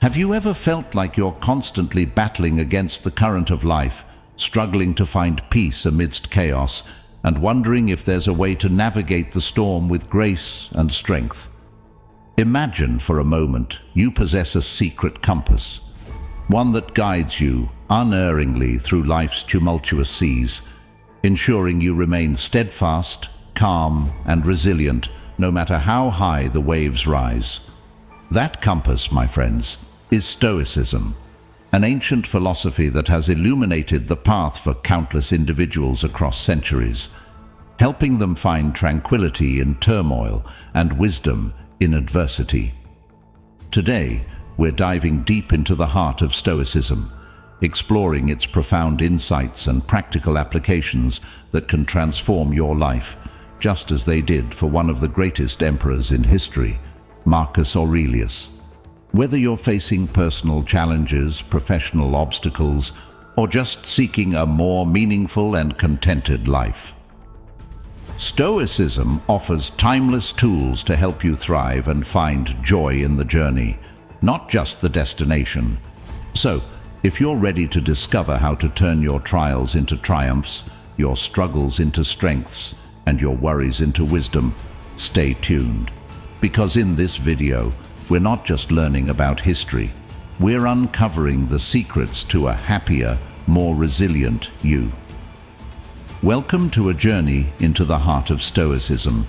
Have you ever felt like you're constantly battling against the current of life, struggling to find peace amidst chaos, and wondering if there's a way to navigate the storm with grace and strength? Imagine for a moment you possess a secret compass, one that guides you unerringly through life's tumultuous seas, ensuring you remain steadfast, calm, and resilient no matter how high the waves rise. That compass, my friends, is Stoicism, an ancient philosophy that has illuminated the path for countless individuals across centuries, helping them find tranquility in turmoil and wisdom in adversity. Today, we're diving deep into the heart of Stoicism, exploring its profound insights and practical applications that can transform your life, just as they did for one of the greatest emperors in history, Marcus Aurelius. Whether you're facing personal challenges, professional obstacles, or just seeking a more meaningful and contented life, Stoicism offers timeless tools to help you thrive and find joy in the journey, not just the destination. So, if you're ready to discover how to turn your trials into triumphs, your struggles into strengths, and your worries into wisdom, stay tuned. Because in this video, we're not just learning about history, we're uncovering the secrets to a happier, more resilient you. Welcome to a journey into the heart of Stoicism,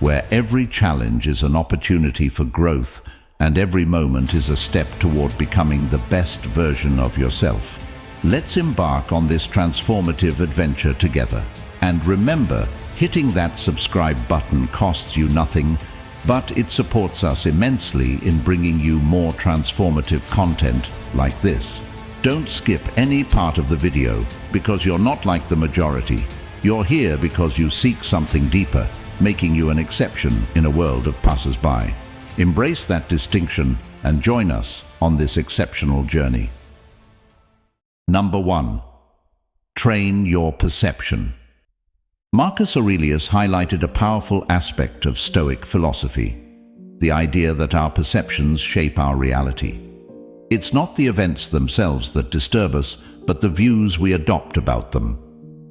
where every challenge is an opportunity for growth and every moment is a step toward becoming the best version of yourself. Let's embark on this transformative adventure together. And remember, hitting that subscribe button costs you nothing, but it supports us immensely in bringing you more transformative content like this. Don't skip any part of the video, because you're not like the majority. You're here because you seek something deeper, making you an exception in a world of passers-by. Embrace that distinction and join us on this exceptional journey. Number 1. Train your perception. Marcus Aurelius highlighted a powerful aspect of Stoic philosophy, the idea that our perceptions shape our reality. It's not the events themselves that disturb us, but the views we adopt about them.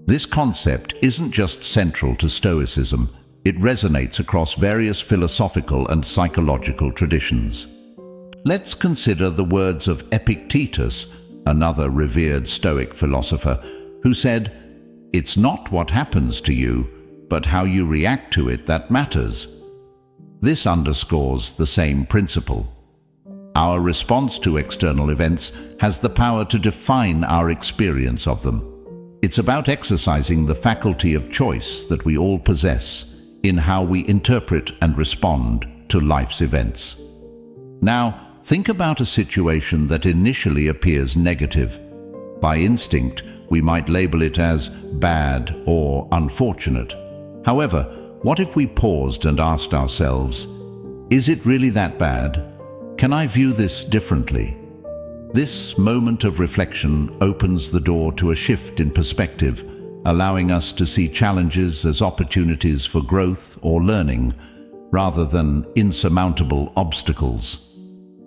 This concept isn't just central to Stoicism, it resonates across various philosophical and psychological traditions. Let's consider the words of Epictetus, another revered Stoic philosopher, who said, "It's not what happens to you, but how you react to it that matters." This underscores the same principle. Our response to external events has the power to define our experience of them. It's about exercising the faculty of choice that we all possess in how we interpret and respond to life's events. Now, think about a situation that initially appears negative. By instinct, we might label it as bad or unfortunate. However, what if we paused and asked ourselves, is it really that bad? Can I view this differently? This moment of reflection opens the door to a shift in perspective, allowing us to see challenges as opportunities for growth or learning, rather than insurmountable obstacles.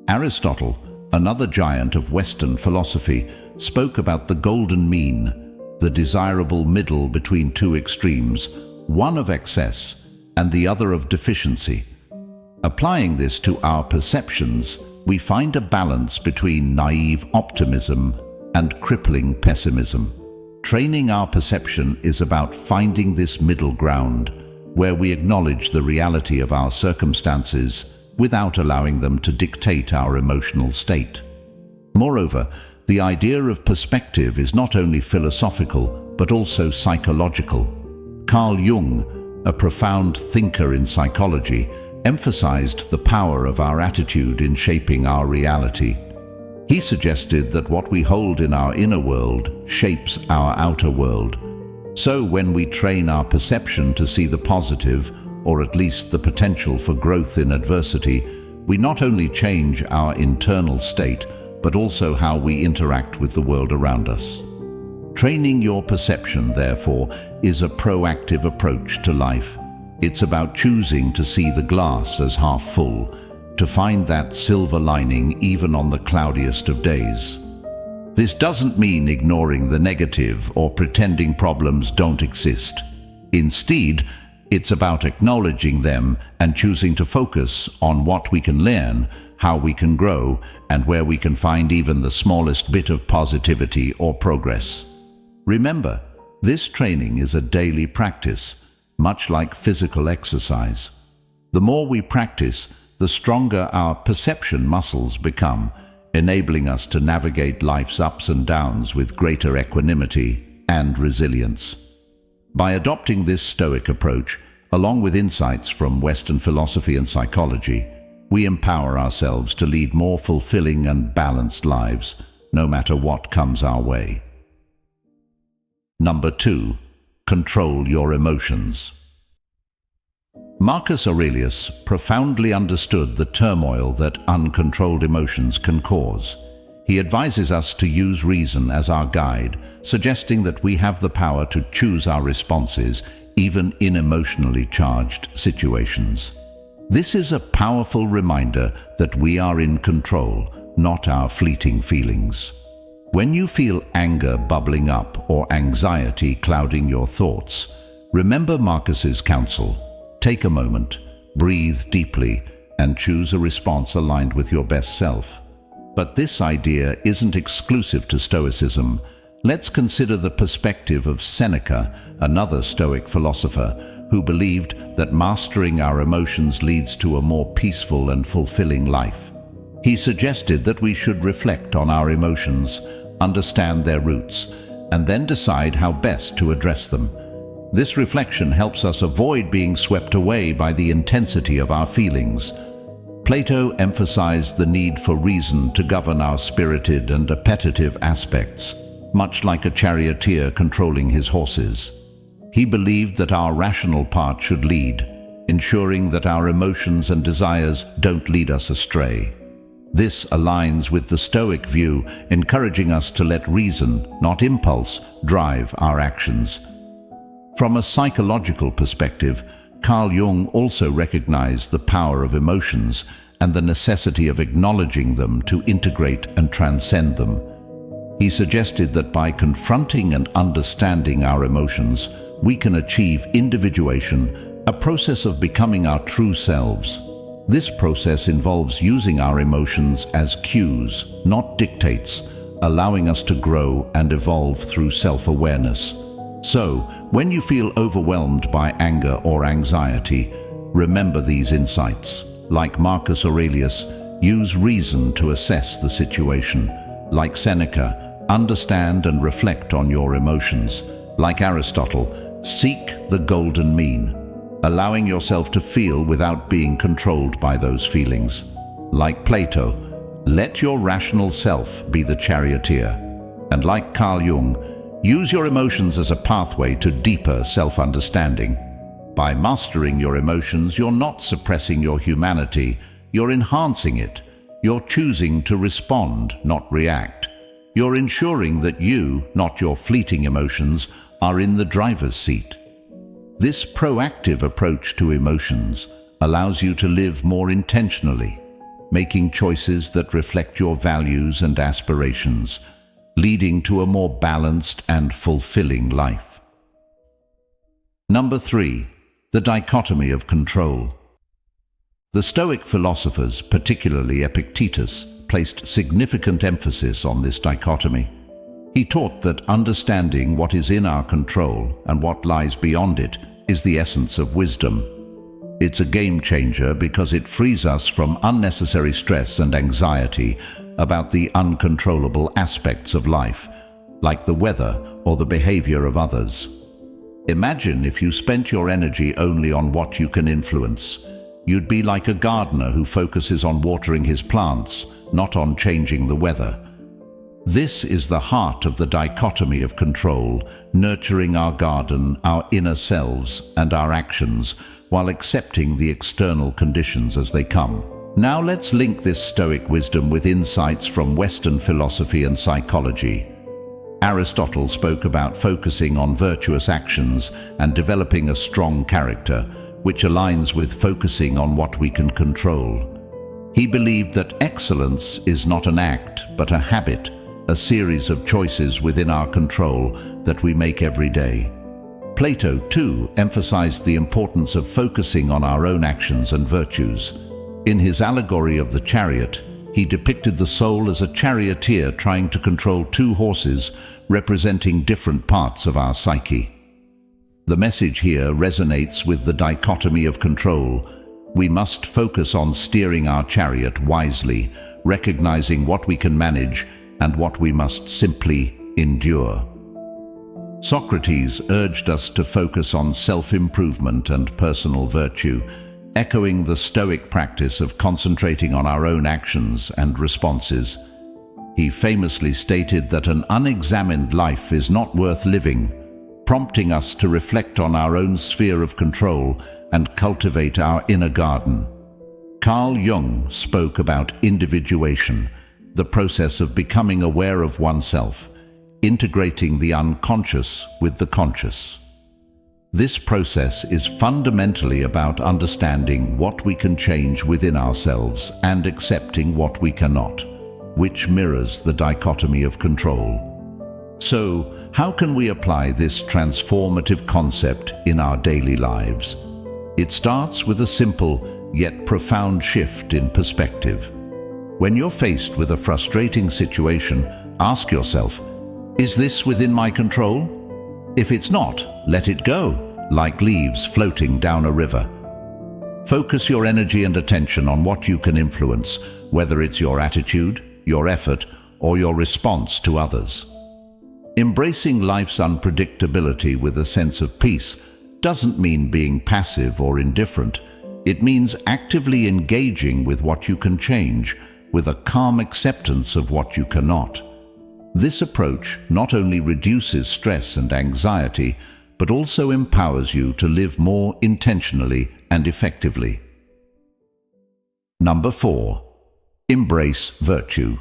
Aristotle, another giant of Western philosophy, spoke about the golden mean, the desirable middle between two extremes, one of excess and the other of deficiency. Applying this to our perceptions, we find a balance between naive optimism and crippling pessimism. Training our perception is about finding this middle ground, where we acknowledge the reality of our circumstances without allowing them to dictate our emotional state. Moreover, the idea of perspective is not only philosophical, but also psychological. Carl Jung, a profound thinker in psychology, emphasized the power of our attitude in shaping our reality. He suggested that what we hold in our inner world shapes our outer world. So when we train our perception to see the positive, or at least the potential for growth in adversity, we not only change our internal state, but also how we interact with the world around us. Training your perception, therefore, is a proactive approach to life. It's about choosing to see the glass as half full, to find that silver lining even on the cloudiest of days. This doesn't mean ignoring the negative or pretending problems don't exist. Instead, it's about acknowledging them and choosing to focus on what we can learn, how we can grow, and where we can find even the smallest bit of positivity or progress. Remember, this training is a daily practice, much like physical exercise. The more we practice, the stronger our perception muscles become, enabling us to navigate life's ups and downs with greater equanimity and resilience. By adopting this Stoic approach, along with insights from Western philosophy and psychology, we empower ourselves to lead more fulfilling and balanced lives, no matter what comes our way. Number 2. Control your emotions. Marcus Aurelius profoundly understood the turmoil that uncontrolled emotions can cause. He advises us to use reason as our guide, suggesting that we have the power to choose our responses, even in emotionally charged situations. This is a powerful reminder that we are in control, not our fleeting feelings. When you feel anger bubbling up or anxiety clouding your thoughts, remember Marcus's counsel. Take a moment, breathe deeply, and choose a response aligned with your best self. But this idea isn't exclusive to Stoicism. Let's consider the perspective of Seneca, another Stoic philosopher, who believed that mastering our emotions leads to a more peaceful and fulfilling life. He suggested that we should reflect on our emotions, understand their roots, and then decide how best to address them. This reflection helps us avoid being swept away by the intensity of our feelings. Plato emphasized the need for reason to govern our spirited and appetitive aspects, much like a charioteer controlling his horses. He believed that our rational part should lead, ensuring that our emotions and desires don't lead us astray. This aligns with the Stoic view, encouraging us to let reason, not impulse, drive our actions. From a psychological perspective, Carl Jung also recognized the power of emotions and the necessity of acknowledging them to integrate and transcend them. He suggested that by confronting and understanding our emotions, we can achieve individuation, a process of becoming our true selves. This process involves using our emotions as cues, not dictates, allowing us to grow and evolve through self-awareness. So, when you feel overwhelmed by anger or anxiety, remember these insights. Like Marcus Aurelius, use reason to assess the situation. Like Seneca, understand and reflect on your emotions. Like Aristotle, seek the golden mean, allowing yourself to feel without being controlled by those feelings. Like Plato, let your rational self be the charioteer. And like Carl Jung, use your emotions as a pathway to deeper self-understanding. By mastering your emotions, you're not suppressing your humanity, you're enhancing it. You're choosing to respond, not react. You're ensuring that you, not your fleeting emotions, are in the driver's seat. This proactive approach to emotions allows you to live more intentionally, making choices that reflect your values and aspirations, leading to a more balanced and fulfilling life. Number 3. The dichotomy of control. The Stoic philosophers, particularly Epictetus, placed significant emphasis on this dichotomy. He taught that understanding what is in our control and what lies beyond it is the essence of wisdom. It's a game changer because it frees us from unnecessary stress and anxiety about the uncontrollable aspects of life, like the weather or the behavior of others. Imagine if you spent your energy only on what you can influence. You'd be like a gardener who focuses on watering his plants, not on changing the weather. This is the heart of the dichotomy of control, nurturing our garden, our inner selves, and our actions, while accepting the external conditions as they come. Now let's link this Stoic wisdom with insights from Western philosophy and psychology. Aristotle spoke about focusing on virtuous actions and developing a strong character, which aligns with focusing on what we can control. He believed that excellence is not an act, but a habit, a series of choices within our control that we make every day. Plato, too, emphasized the importance of focusing on our own actions and virtues. In his allegory of the chariot, he depicted the soul as a charioteer trying to control two horses, representing different parts of our psyche. The message here resonates with the dichotomy of control. We must focus on steering our chariot wisely, recognizing what we can manage and what we must simply endure. Socrates urged us to focus on self-improvement and personal virtue, echoing the Stoic practice of concentrating on our own actions and responses. He famously stated that an unexamined life is not worth living, prompting us to reflect on our own sphere of control and cultivate our inner garden. Carl Jung spoke about individuation, the process of becoming aware of oneself, integrating the unconscious with the conscious. This process is fundamentally about understanding what we can change within ourselves and accepting what we cannot, which mirrors the dichotomy of control. So, how can we apply this transformative concept in our daily lives? It starts with a simple yet profound shift in perspective. When you're faced with a frustrating situation, ask yourself, is this within my control? If it's not, let it go, like leaves floating down a river. Focus your energy and attention on what you can influence, whether it's your attitude, your effort, or your response to others. Embracing life's unpredictability with a sense of peace doesn't mean being passive or indifferent. It means actively engaging with what you can change, with a calm acceptance of what you cannot. This approach not only reduces stress and anxiety, but also empowers you to live more intentionally and effectively. Number 4. Embrace virtue.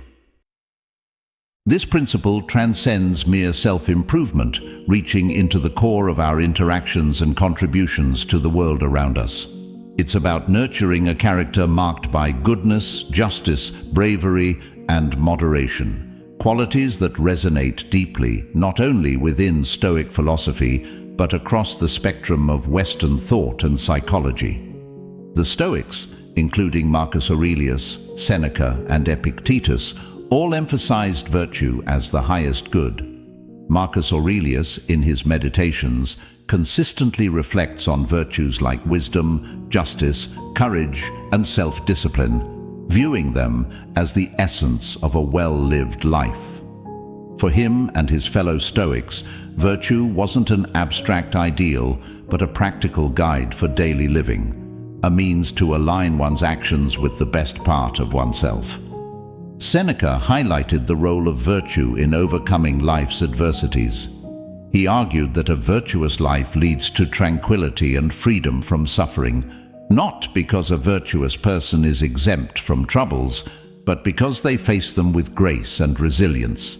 This principle transcends mere self-improvement, reaching into the core of our interactions and contributions to the world around us. It's about nurturing a character marked by goodness, justice, bravery, and moderation. Qualities that resonate deeply, not only within Stoic philosophy, but across the spectrum of Western thought and psychology. The Stoics, including Marcus Aurelius, Seneca, and Epictetus, all emphasized virtue as the highest good. Marcus Aurelius, in his Meditations, consistently reflects on virtues like wisdom, justice, courage, and self-discipline, viewing them as the essence of a well-lived life. For him and his fellow Stoics, virtue wasn't an abstract ideal, but a practical guide for daily living, a means to align one's actions with the best part of oneself. Seneca highlighted the role of virtue in overcoming life's adversities. He argued that a virtuous life leads to tranquility and freedom from suffering, not because a virtuous person is exempt from troubles, but because they face them with grace and resilience.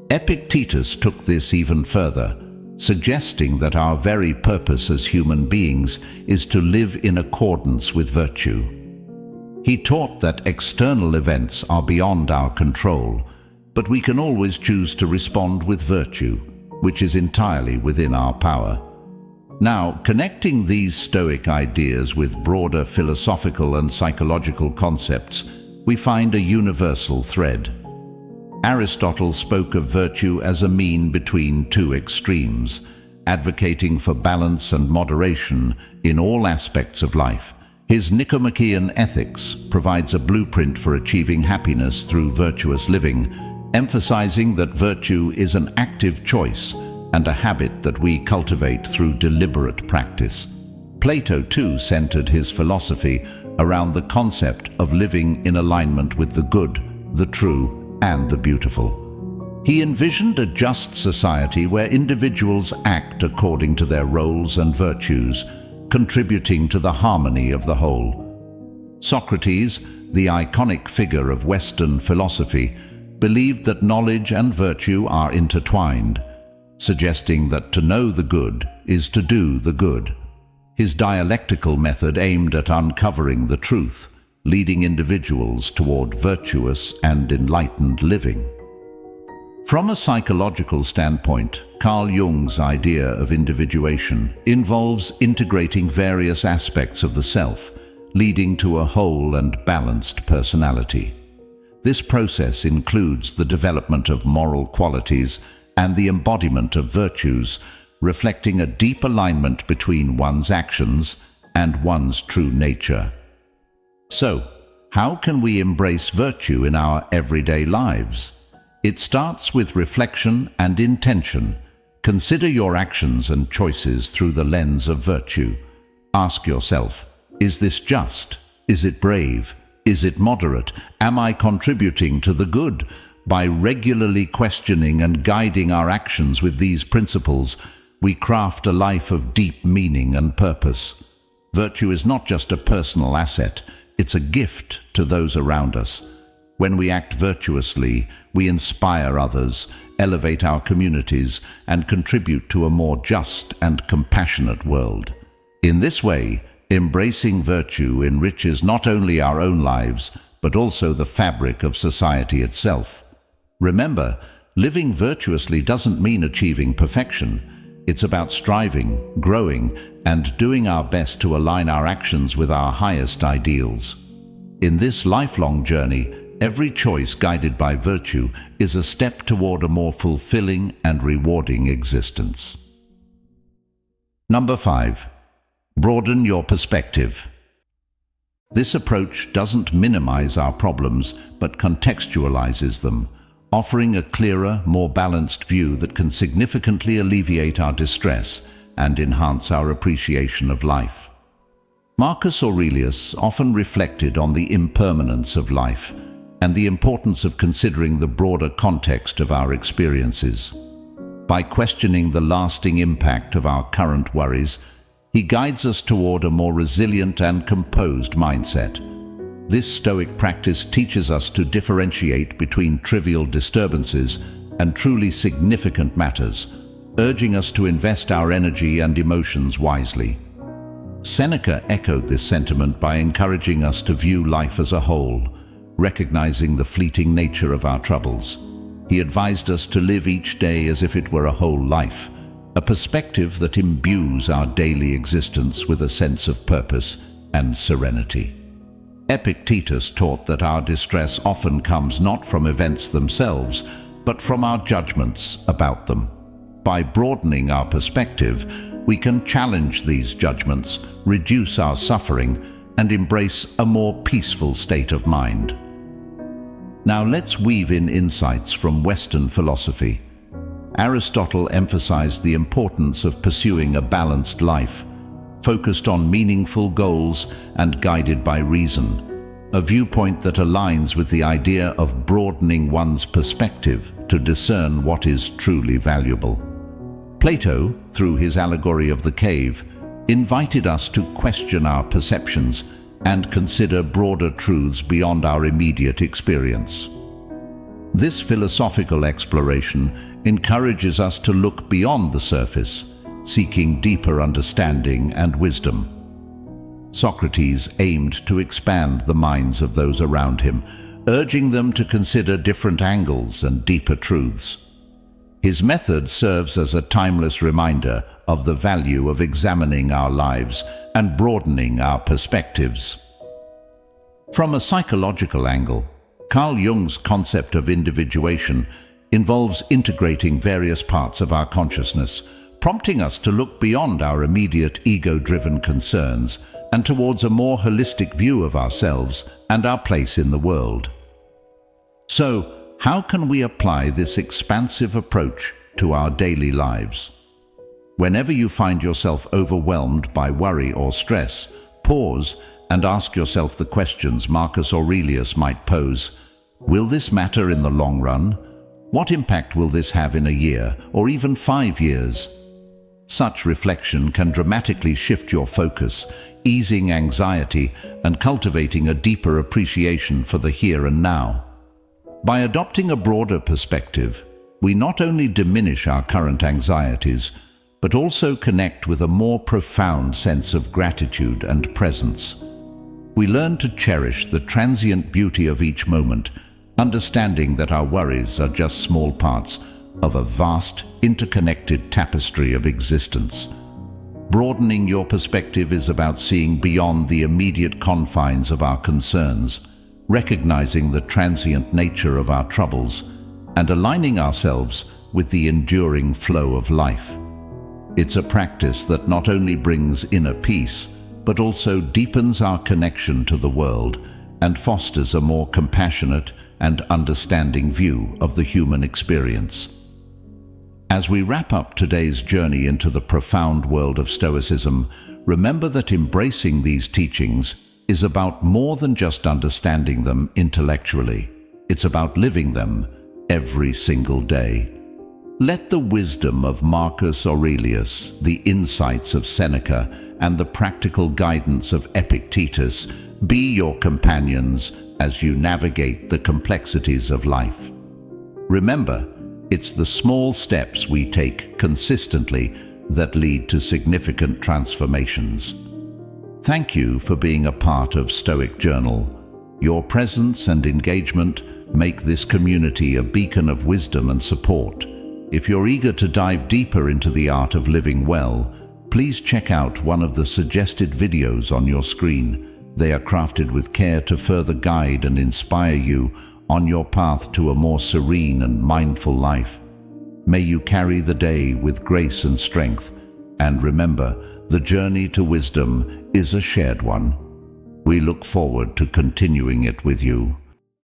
Epictetus took this even further, suggesting that our very purpose as human beings is to live in accordance with virtue. He taught that external events are beyond our control, but we can always choose to respond with virtue, which is entirely within our power. Now, connecting these Stoic ideas with broader philosophical and psychological concepts, we find a universal thread. Aristotle spoke of virtue as a mean between two extremes, advocating for balance and moderation in all aspects of life. His Nicomachean Ethics provides a blueprint for achieving happiness through virtuous living, emphasizing that virtue is an active choice and a habit that we cultivate through deliberate practice. Plato, too, centered his philosophy around the concept of living in alignment with the good, the true, and the beautiful. He envisioned a just society where individuals act according to their roles and virtues, contributing to the harmony of the whole. Socrates, the iconic figure of Western philosophy, believed that knowledge and virtue are intertwined, suggesting that to know the good is to do the good. His dialectical method aimed at uncovering the truth, leading individuals toward virtuous and enlightened living. From a psychological standpoint, Carl Jung's idea of individuation involves integrating various aspects of the self, leading to a whole and balanced personality. This process includes the development of moral qualities and the embodiment of virtues, reflecting a deep alignment between one's actions and one's true nature. So, how can we embrace virtue in our everyday lives? It starts with reflection and intention. Consider your actions and choices through the lens of virtue. Ask yourself, is this just? Is it brave? Is it moderate? Am I contributing to the good? By regularly questioning and guiding our actions with these principles, we craft a life of deep meaning and purpose. Virtue is not just a personal asset, it's a gift to those around us. When we act virtuously, we inspire others, elevate our communities, and contribute to a more just and compassionate world. In this way, embracing virtue enriches not only our own lives, but also the fabric of society itself. Remember, living virtuously doesn't mean achieving perfection. It's about striving, growing, and doing our best to align our actions with our highest ideals. In this lifelong journey, every choice guided by virtue is a step toward a more fulfilling and rewarding existence. Number 5. Broaden your perspective. This approach doesn't minimize our problems, but contextualizes them, offering a clearer, more balanced view that can significantly alleviate our distress and enhance our appreciation of life. Marcus Aurelius often reflected on the impermanence of life and the importance of considering the broader context of our experiences. By questioning the lasting impact of our current worries, he guides us toward a more resilient and composed mindset. This Stoic practice teaches us to differentiate between trivial disturbances and truly significant matters, urging us to invest our energy and emotions wisely. Seneca echoed this sentiment by encouraging us to view life as a whole, recognizing the fleeting nature of our troubles. He advised us to live each day as if it were a whole life, a perspective that imbues our daily existence with a sense of purpose and serenity. Epictetus taught that our distress often comes not from events themselves, but from our judgments about them. By broadening our perspective, we can challenge these judgments, reduce our suffering, and embrace a more peaceful state of mind. Now let's weave in insights from Western philosophy. Aristotle emphasized the importance of pursuing a balanced life, focused on meaningful goals and guided by reason, a viewpoint that aligns with the idea of broadening one's perspective to discern what is truly valuable. Plato, through his allegory of the cave, invited us to question our perceptions and consider broader truths beyond our immediate experience. This philosophical exploration encourages us to look beyond the surface, seeking deeper understanding and wisdom. Socrates aimed to expand the minds of those around him, urging them to consider different angles and deeper truths. His method serves as a timeless reminder of the value of examining our lives and broadening our perspectives. From a psychological angle, Carl Jung's concept of individuation involves integrating various parts of our consciousness, prompting us to look beyond our immediate ego-driven concerns and towards a more holistic view of ourselves and our place in the world. So, how can we apply this expansive approach to our daily lives? Whenever you find yourself overwhelmed by worry or stress, pause and ask yourself the questions Marcus Aurelius might pose. Will this matter in the long run? What impact will this have in a year or even 5 years? Such reflection can dramatically shift your focus, easing anxiety and cultivating a deeper appreciation for the here and now. By adopting a broader perspective, we not only diminish our current anxieties, but also connect with a more profound sense of gratitude and presence. We learn to cherish the transient beauty of each moment, understanding that our worries are just small parts of a vast, interconnected tapestry of existence. Broadening your perspective is about seeing beyond the immediate confines of our concerns, recognizing the transient nature of our troubles, and aligning ourselves with the enduring flow of life. It's a practice that not only brings inner peace, but also deepens our connection to the world and fosters a more compassionate and understanding view of the human experience. As we wrap up today's journey into the profound world of Stoicism, remember that embracing these teachings is about more than just understanding them intellectually. It's about living them every single day. Let the wisdom of Marcus Aurelius, the insights of Seneca, and the practical guidance of Epictetus be your companions as you navigate the complexities of life. Remember, it's the small steps we take consistently that lead to significant transformations. Thank you for being a part of Stoic Journal. Your presence and engagement make this community a beacon of wisdom and support. If you're eager to dive deeper into the art of living well, please check out one of the suggested videos on your screen. They are crafted with care to further guide and inspire you on your path to a more serene and mindful life. May you carry the day with grace and strength, and remember, the journey to wisdom is a shared one. We look forward to continuing it with you.